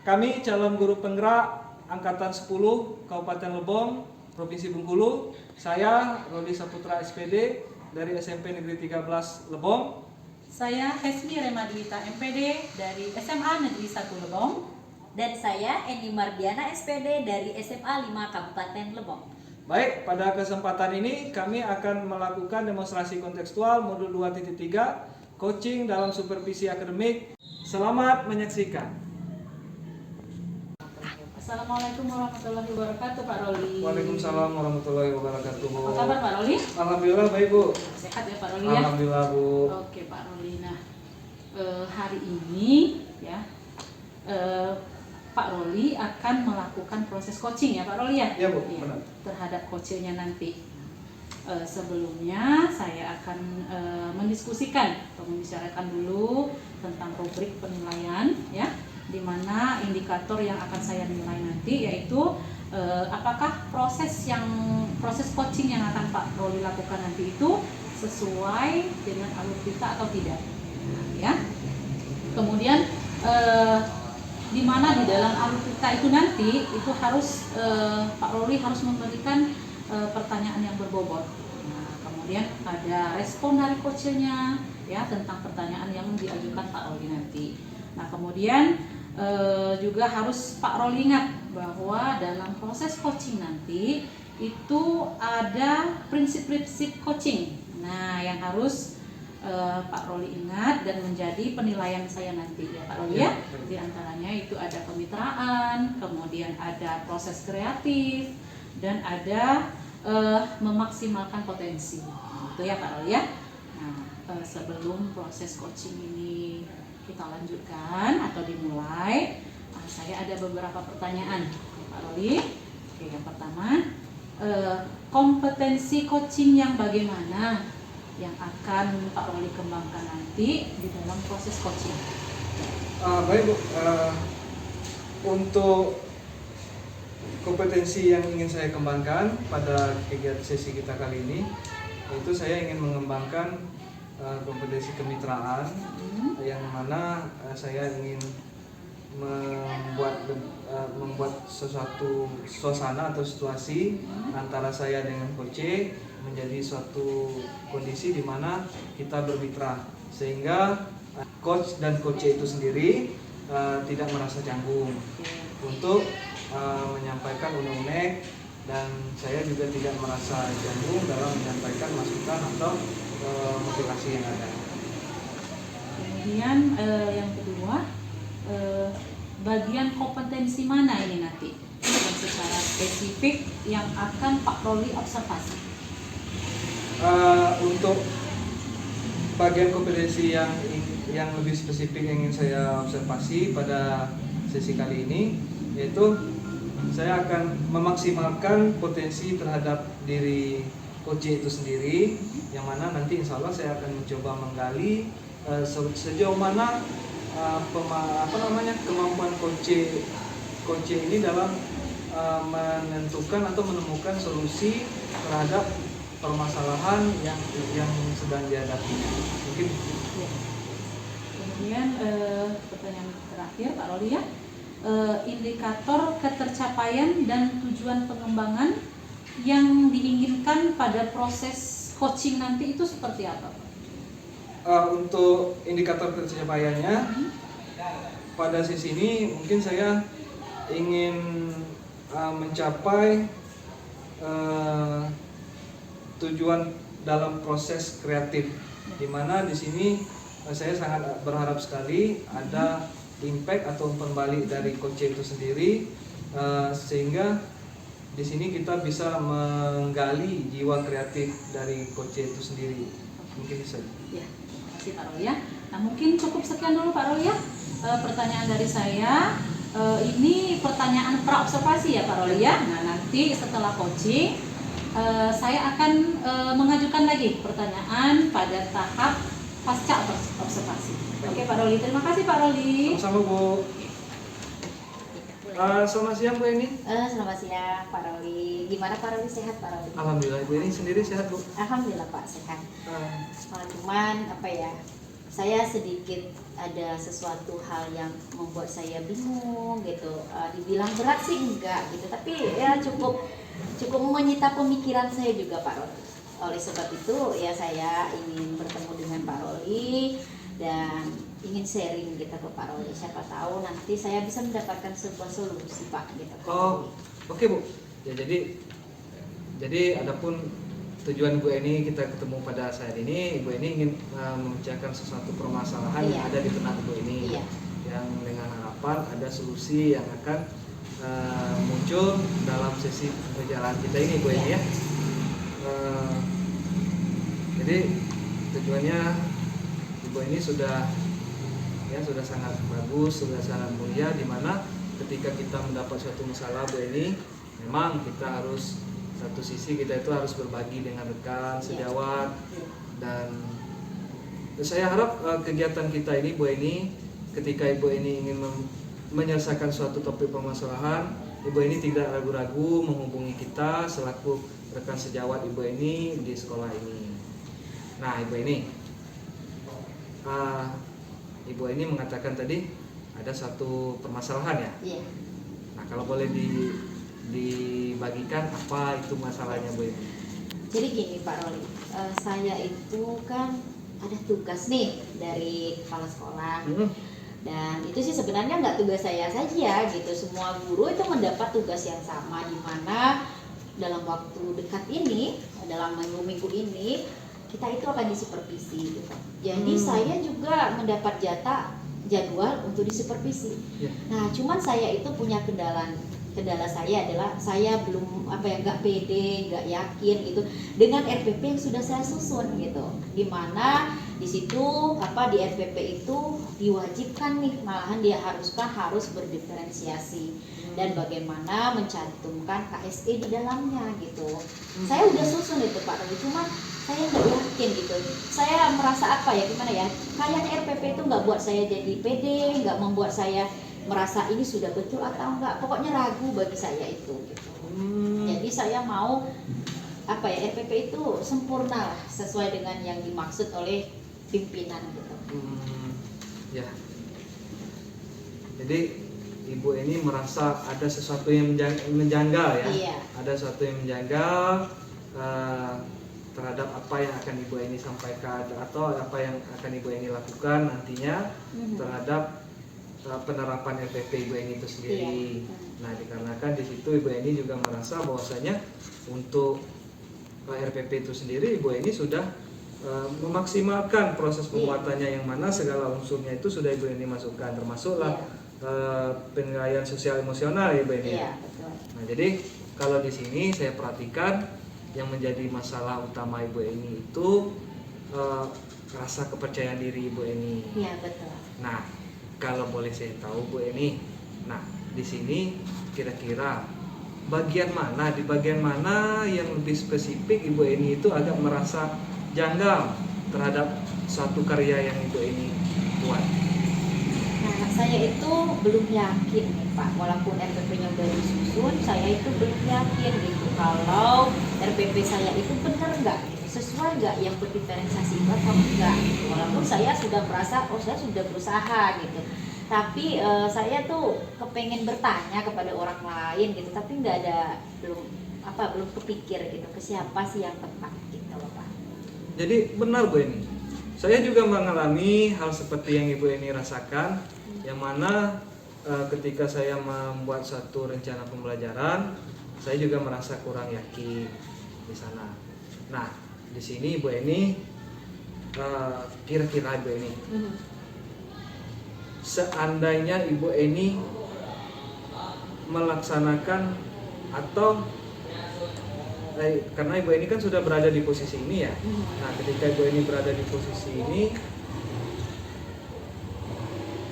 Kami calon guru penggerak Angkatan 10 Kabupaten Lebong, Provinsi Bengkulu. Saya Rodi Saputra SPD dari SMP Negeri 13 Lebong. Saya Hesmi Remadita MPD dari SMA Negeri 1 Lebong. Dan saya Eni Mardiana SPD dari SMA 5 Kabupaten Lebong. Baik, pada kesempatan ini kami akan melakukan demonstrasi kontekstual modul 2.3 coaching dalam supervisi akademik. Selamat menyaksikan. Assalamualaikum warahmatullahi wabarakatuh, Pak Roli. Waalaikumsalam warahmatullahi wabarakatuh. Apa kabar, Pak Roli? Alhamdulillah baik, Bu. Sehat ya, Pak Roli ya? Alhamdulillah, Bu. Oke, Pak Roli. Nah, hari ini ya Pak Roli akan melakukan proses coaching ya, Pak Roli ya? Ya, Bu, benar. Terhadap coachingnya nanti. Sebelumnya saya akan mendiskusikan atau membicarakan dulu tentang rubrik penilaian ya, di mana indikator yang akan saya nilai nanti yaitu apakah proses coaching yang akan Pak Roli lakukan nanti itu sesuai dengan alur kita atau tidak ya. Kemudian di mana di dalam alur kita itu nanti itu harus Pak Roli harus memberikan pertanyaan yang berbobot. Nah, kemudian ada respon dari coachnya ya tentang pertanyaan yang diajukan Pak Roli nanti. Nah, kemudian juga harus Pak Roli ingat bahwa dalam proses coaching nanti itu ada prinsip-prinsip coaching. Nah, yang harus Pak Roli ingat dan menjadi penilaian saya nanti ya Pak Roli ya. Di antaranya itu ada kemitraan, kemudian ada proses kreatif, dan ada memaksimalkan potensi. Itu ya Pak Roli ya. Nah, sebelum proses coaching ini kita lanjutkan atau dimulai, saya ada beberapa pertanyaan Pak Roli. Oke, yang pertama, kompetensi coaching yang bagaimana yang akan Pak Roli kembangkan nanti di dalam proses coaching? Baik, Bu. Untuk kompetensi yang ingin saya kembangkan pada kegiatan sesi kita kali ini, yaitu saya ingin mengembangkan kompetensi kemitraan, yang mana saya ingin membuat sesuatu suasana atau situasi antara saya dengan coach menjadi suatu kondisi di mana kita bermitra, sehingga coach dan coach itu sendiri tidak merasa canggung untuk menyampaikan unek-unek, dan saya juga tidak merasa canggung dalam menyampaikan masukan atau motivasi yang ada. Kemudian yang kedua, bagian kompetensi mana ini nanti yang secara spesifik yang akan Pak Roli observasi? Untuk bagian kompetensi yang lebih spesifik yang ingin saya observasi pada sesi kali ini, yaitu saya akan memaksimalkan potensi terhadap diri coach itu sendiri, yang mana nanti insya Allah saya akan mencoba menggali sejauh mana kemampuan coach ini dalam menentukan atau menemukan solusi terhadap permasalahan yang sedang dihadapi. Mungkin. Kemudian pertanyaan terakhir Pak Roli ya, indikator ketercapaian dan tujuan pengembangan yang diinginkan pada proses coaching nanti itu seperti apa, Pak? Untuk indikator pencapaiannya pada sisi ini mungkin saya ingin mencapai tujuan dalam proses kreatif, di mana di sini saya sangat berharap sekali ada impact atau umpan balik dari coach itu sendiri, sehingga di sini kita bisa menggali jiwa kreatif dari coach itu sendiri. Mungkin bisa. Ya, terima kasih Pak Roli ya. Nah, mungkin cukup sekian dulu Pak Roli ya. Pertanyaan dari saya. Ini pertanyaan pra-observasi ya Pak Roli ya. Nah, nanti setelah coaching saya akan mengajukan lagi pertanyaan pada tahap pasca observasi. Oke Pak Roli, terima kasih Pak Roli. Sama-sama Bu. Selamat siang Bu Eni. Selamat siang Pak Roli. Gimana Pak Roli, sehat Pak Roli? Alhamdulillah, Bu Eni sendiri sehat Bu. Alhamdulillah Pak, sehat. Cuman apa ya, saya sedikit ada sesuatu hal yang membuat saya bingung gitu. Dibilang berat sih enggak gitu, tapi ya cukup menyita pemikiran saya juga Pak Roli. Oleh sebab itu ya saya ingin bertemu dengan Pak Roli dan ingin sharing gitu ke Pak Roli. Siapa tahu nanti saya bisa mendapatkan sebuah solusi Pak gitu. Oh, oke Bu. Ya jadi adapun tujuan Bu Eni kita ketemu pada saat ini, Bu Eni ingin memecahkan sesuatu permasalahan yang ada di benak Bu Eni, yang dengan harapan ada solusi yang akan muncul dalam sesi perjalanan kita ini Bu Eni ya. Jadi tujuannya Ibu Eni sudah sangat bagus, sudah sangat mulia, di mana ketika kita mendapat suatu masalah Bu Eni, memang kita harus satu sisi kita itu harus berbagi dengan rekan sejawat, dan saya harap kegiatan kita ini Bu Eni, ketika Ibu Eni ingin menyelesaikan suatu topik permasalahan, Ibu Eni tidak ragu-ragu menghubungi kita selaku rekan sejawat Ibu Eni di sekolah ini. Nah Ibu Eni, Ibu Eni mengatakan tadi ada satu permasalahan ya. Nah kalau boleh dibagikan apa itu masalahnya Bu Eni? Jadi gini Pak Roli, saya itu kan ada tugas nih dari kepala sekolah, dan itu sih sebenarnya nggak tugas saya saja gitu, semua guru itu mendapat tugas yang sama, di mana dalam waktu dekat ini, dalam minggu-minggu ini kita itu akan disupervisi gitu. Jadi saya juga mendapat jadwal untuk disupervisi. Nah cuman saya itu punya kendala saya adalah saya belum nggak pede, nggak yakin gitu dengan RPP yang sudah saya susun gitu, dimana di situ di RPP itu diwajibkan nih, malahan dia harus berdiferensiasi dan bagaimana mencantumkan KSE di dalamnya gitu. Saya udah susun itu Pak Roli, cuma saya nggak yakin gitu, saya merasa kayak RPP itu nggak buat saya jadi pede, nggak membuat saya merasa ini sudah betul atau enggak, pokoknya ragu bagi saya itu gitu. Jadi saya mau RPP itu sempurna lah, sesuai dengan yang dimaksud oleh pimpinan gitu. Ya. Jadi Ibu ini merasa ada sesuatu yang menjanggal ya. Iya. Ada sesuatu yang menjanggal terhadap apa yang akan Ibu ini sampaikan atau apa yang akan Ibu ini lakukan nantinya terhadap penerapan RPP Ibu Eni itu sendiri. Nah, dikarenakan di situ Ibu Eni juga merasa bahwasanya untuk RPP itu sendiri Ibu Eni sudah memaksimalkan proses pembuatannya, yang mana segala unsurnya itu sudah Ibu Eni masukkan, termasuklah penilaian sosial emosional ya Ibu Eni. Nah, jadi kalau di sini saya perhatikan yang menjadi masalah utama Ibu Eni itu rasa kepercayaan diri Ibu Eni. Iya, betul. Nah, kalau boleh saya tahu Bu Eni, nah di sini kira-kira di bagian mana yang lebih spesifik Ibu Eni itu agak merasa janggal terhadap suatu karya yang Ibu Eni buat? Nah, saya itu belum yakin nih Pak, walaupun RPP-nya udah disusun, saya itu belum yakin gitu kalau RPP saya itu benar nggak, sesuai nggak yang berdiferensiasi itu atau enggak gitu. Walaupun saya sudah merasa saya sudah berusaha gitu, tapi saya tuh kepengen bertanya kepada orang lain gitu, tapi belum kepikir gitu ke siapa sih yang tepat gitu loh Pak. Jadi benar Bu Eni, saya juga mengalami hal seperti yang Ibu Eni rasakan, yang mana ketika saya membuat satu rencana pembelajaran, saya juga merasa kurang yakin di sana. Nah, di sini Ibu Eni, kira-kira Ibu Eni, seandainya Ibu Eni melaksanakan atau karena Ibu Eni kan sudah berada di posisi ini ya. Nah, ketika Ibu Eni berada di posisi ini,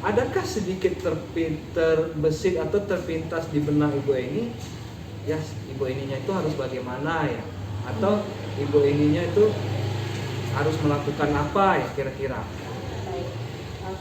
adakah sedikit terbesit atau terpintas di benak Ibu Eni, ya Ibu Eninya itu harus bagaimana ya? Atau Ibu Eninya itu harus melakukan apa ya kira-kira?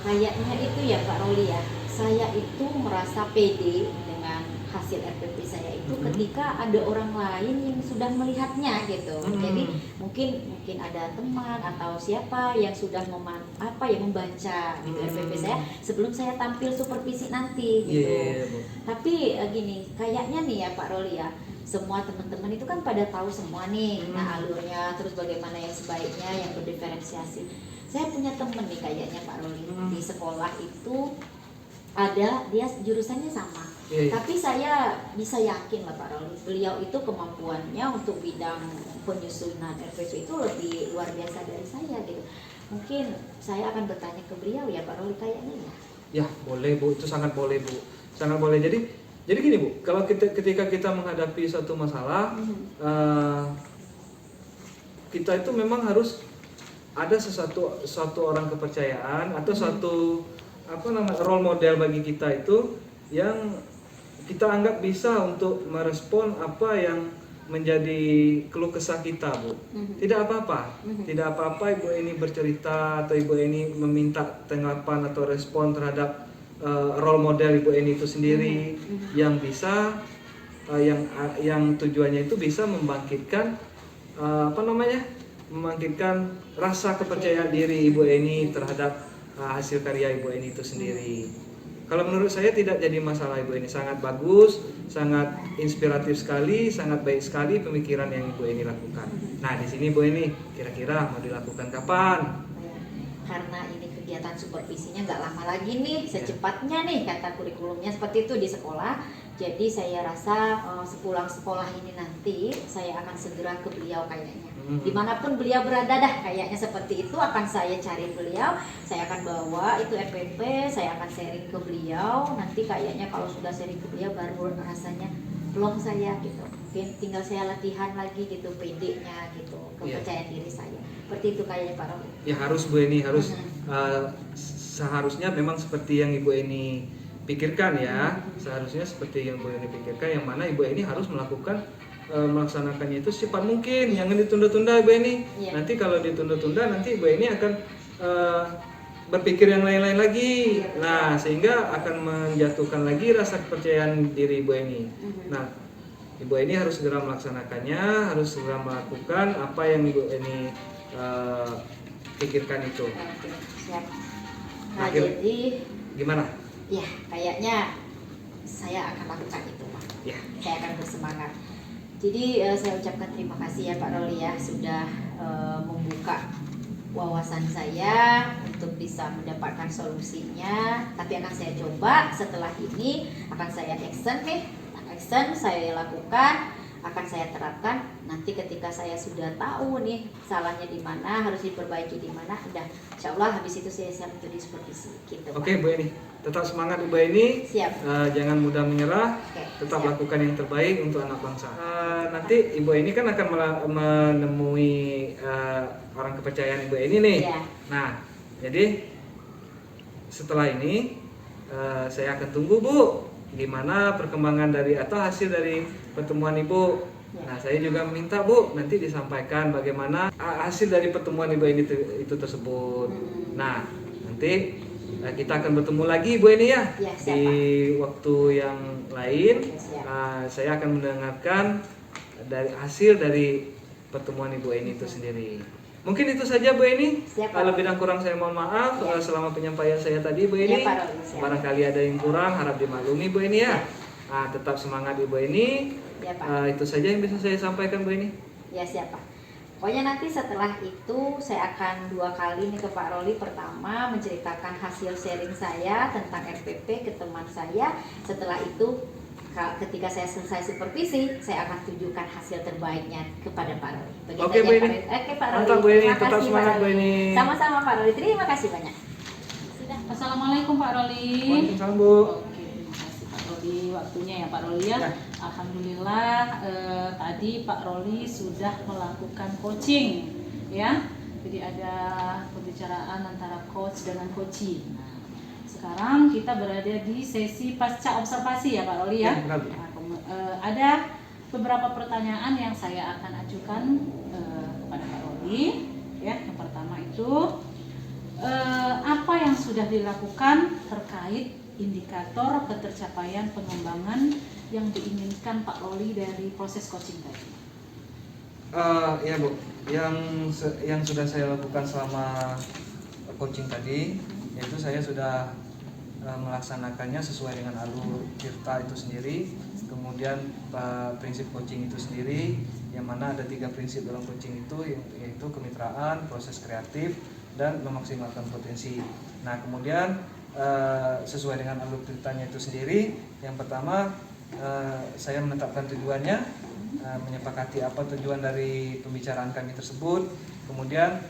Kayaknya itu ya Pak Roli ya, saya itu merasa pede dengan hasil RPP saya itu ketika ada orang lain yang sudah melihatnya gitu. Jadi mungkin ada teman atau siapa yang sudah membaca gitu RPP saya sebelum saya tampil supervisi nanti gitu. Tapi gini, kayaknya nih ya Pak Roli ya, semua teman-teman itu kan pada tahu semua nih, nah alurnya, terus bagaimana yang sebaiknya, yang berdiferensiasi. Saya punya temen nih kayaknya Pak Roli, di sekolah itu ada, dia jurusannya sama. Tapi saya bisa yakin lah Pak Roli, beliau itu kemampuannya untuk bidang penyusunan RPP itu lebih luar biasa dari saya gitu. Mungkin saya akan bertanya ke beliau ya Pak Roli kayaknya ya. Ya boleh Bu, itu sangat boleh Bu, sangat boleh. Jadi gini Bu, kalau ketika kita menghadapi suatu masalah, kita itu memang harus ada suatu orang kepercayaan atau suatu role model bagi kita itu yang kita anggap bisa untuk merespon apa yang menjadi keluh kesah kita Bu. Tidak apa-apa, tidak apa-apa Ibu Eni bercerita atau Ibu Eni meminta tanggapan atau respon terhadap role model Ibu Eni itu sendiri yang bisa yang tujuannya itu bisa membangkitkan membangkitkan rasa kepercayaan diri Ibu Eni terhadap hasil karya Ibu Eni itu sendiri. Kalau menurut saya tidak jadi masalah Ibu Eni, sangat bagus, sangat inspiratif sekali, sangat baik sekali pemikiran yang Ibu Eni lakukan. Nah di sini Ibu Eni kira-kira mau dilakukan kapan? Karena ini kegiatan supervisinya nggak lama lagi nih, secepatnya nih kata kurikulumnya seperti itu di sekolah. Jadi saya rasa sepulang sekolah ini nanti saya akan segera ke beliau kayaknya. Dimanapun beliau berada dah kayaknya seperti itu akan saya cari beliau, saya akan bawa itu RPP, saya akan sharing ke beliau. Nanti kayaknya kalau sudah sharing ke beliau baru rasanya belum saya gitu. Mungkin tinggal saya latihan lagi gitu PD-nya gitu, kepercayaan diri saya. Seperti itu kayaknya Pak Roli. Ya harus Bu Eni, harus seharusnya memang seperti yang Ibu Eni pikirkan ya. Seharusnya seperti yang Ibu Eni pikirkan, yang mana Ibu Eni harus melaksanakannya itu secepat mungkin, jangan ditunda-tunda Ibu Eni. Nanti kalau ditunda-tunda nanti Ibu Eni akan berpikir yang lain-lain lagi. Nah, sehingga akan menjatuhkan lagi rasa kepercayaan diri Ibu Eni. Nah, Ibu Eni harus segera melaksanakannya, harus segera melakukan apa yang Ibu Eni pikirkan itu. Oke, siap. Nah, jadi gimana? Ya, kayaknya saya akan lakukan itu Pak. Ya. Saya akan bersemangat. Jadi saya ucapkan terima kasih ya Pak Roli ya sudah membuka wawasan saya untuk bisa mendapatkan solusinya. Tapi akan saya coba setelah ini, akan saya action, saya lakukan, akan saya terapkan. Nanti ketika saya sudah tahu nih salahnya di mana, harus diperbaiki di mana, udah insya Allah habis itu saya siap menjadi supervisi gitu. Oke Bu Eni, tetap semangat Ibu Eni. Siap. Jangan mudah menyerah. Tetap siap. Lakukan yang terbaik untuk anak bangsa. Nanti Ibu Eni kan akan menemui orang kepercayaan Ibu Eni nih. Ya. Nah, jadi setelah ini saya akan tunggu Bu, gimana perkembangan dari atau hasil dari pertemuan Ibu. Nah, saya juga minta Bu nanti disampaikan bagaimana hasil dari pertemuan Ibu Eni itu tersebut. Nah, nanti kita akan bertemu lagi Bu Eni ya, di waktu yang lain. Saya akan mendengarkan dari hasil dari pertemuan Ibu Eni itu sendiri. Mungkin itu saja Bu Eni. Lebih dan kurang saya mohon maaf selama penyampaian saya tadi Bu Eni. Barangkali ada yang kurang harap dimaklumi Bu Eni ya. Tetap semangat Ibu Eni. Itu saja yang bisa saya sampaikan Bu Eni. Ya siap Pak. Pokoknya nanti setelah itu saya akan 2 kali nih ke Pak Roli. Pertama menceritakan hasil sharing saya tentang RPP ke teman saya. Setelah itu ketika saya selesai supervisi, saya akan tunjukkan hasil terbaiknya kepada Pak Roli. Oke Bu Eni. Oke Pak Roli. Mantap Bu Eni, tetap semangat Bu Eni. Sama-sama Pak Roli. Terima kasih banyak. Assalamualaikum Pak Roli. Waalaikumsalam Bu. Oke, terima kasih Pak Roli waktunya ya Pak Roli ya. Alhamdulillah tadi Pak Roli sudah melakukan coaching ya. Jadi ada pembicaraan antara coach dengan coachee. Nah, sekarang kita berada di sesi pasca observasi ya Pak Roli ya. Ada beberapa pertanyaan yang saya akan ajukan kepada Pak Roli ya. Yang pertama itu apa yang sudah dilakukan terkait indikator ketercapaian pengembangan yang diinginkan Pak Roli dari proses coaching tadi? Ya Bu, yang sudah saya lakukan selama coaching tadi, yaitu saya sudah melaksanakannya sesuai dengan alur Tirta itu sendiri. Kemudian prinsip coaching itu sendiri, yang mana ada 3 prinsip dalam coaching itu, yaitu kemitraan, proses kreatif, dan memaksimalkan potensi. Nah kemudian sesuai dengan alur Tirtanya itu sendiri, yang pertama saya menetapkan tujuannya, menyepakati apa tujuan dari pembicaraan kami tersebut. Kemudian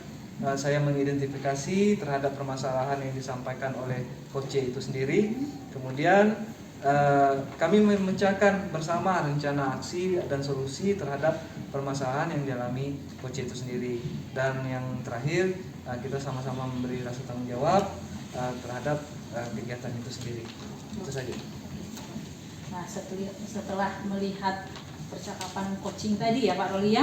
saya mengidentifikasi terhadap permasalahan yang disampaikan oleh coach itu sendiri. Kemudian kami memecahkan bersama rencana aksi dan solusi terhadap permasalahan yang dialami coach itu sendiri. Dan yang terakhir, kita sama-sama memberi rasa tanggung jawab terhadap kegiatan itu sendiri. Itu saja. Nah, setelah melihat percakapan coaching tadi ya Pak Roli ya,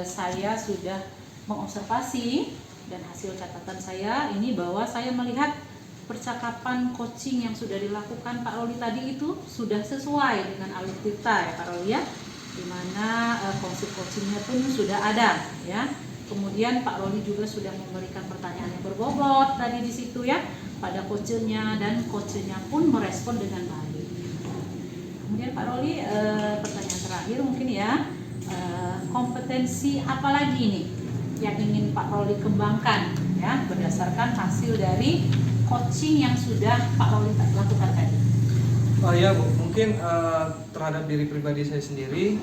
saya sudah mengobservasi dan hasil catatan saya ini bahwa saya melihat percakapan coaching yang sudah dilakukan Pak Roli tadi itu sudah sesuai dengan alur Tirta ya Pak Roli ya, dimana konsep coachingnya pun sudah ada ya. Kemudian Pak Roli juga sudah memberikan pertanyaan yang berbobot tadi di situ ya pada coachnya, dan coachnya pun merespon dengan baik. Kemudian Pak Roli, pertanyaan terakhir mungkin ya, kompetensi apa lagi nih yang ingin Pak Roli kembangkan ya berdasarkan hasil dari coaching yang sudah Pak Roli lakukan tadi? Oh ya Bu, mungkin terhadap diri pribadi saya sendiri,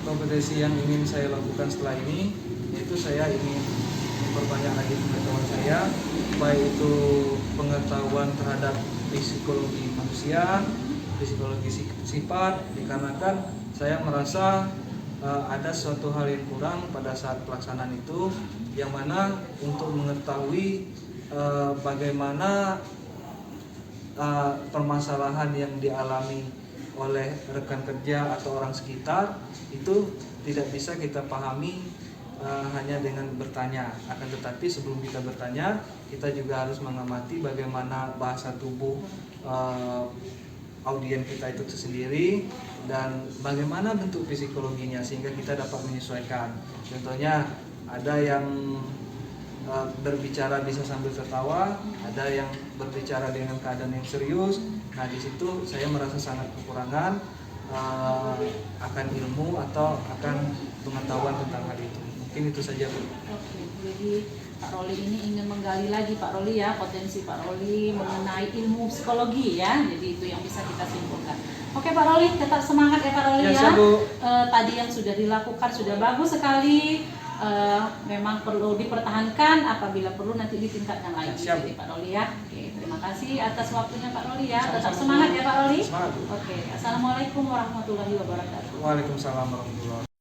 kompetensi yang ingin saya lakukan setelah ini, yaitu saya ingin memperbanyak lagi pengetahuan saya, baik itu pengetahuan terhadap psikologi manusia, psikologi sifat, dikarenakan saya merasa ada suatu hal yang kurang pada saat pelaksanaan itu, yang mana untuk mengetahui bagaimana permasalahan yang dialami oleh rekan kerja atau orang sekitar itu tidak bisa kita pahami hanya dengan bertanya. Akan tetapi sebelum kita bertanya, kita juga harus mengamati bagaimana bahasa tubuh audien kita itu sendiri dan bagaimana bentuk psikologinya, sehingga kita dapat menyesuaikan. Contohnya ada yang berbicara bisa sambil tertawa, ada yang berbicara dengan keadaan yang serius. Nah di situ saya merasa sangat kekurangan akan ilmu atau akan pengetahuan tentang hal itu. Mungkin itu saja Bu. Oke, jadi Pak Roli ini ingin menggali lagi Pak Roli ya, potensi Pak Roli mengenai ilmu psikologi ya. Jadi itu yang bisa kita simpulkan. Oke Pak Roli, tetap semangat ya Pak Roli ya. Tadi yang sudah dilakukan sudah bagus sekali. Memang perlu dipertahankan, apabila perlu nanti ditingkatkan lagi. Jadi Pak Roli ya. Oke, terima kasih atas waktunya Pak Roli ya. Tetap semangat ya Pak Roli. Semangat. Oke, assalamualaikum warahmatullahi wabarakatuh. Waalaikumsalam warahmatullahi wabarakatuh.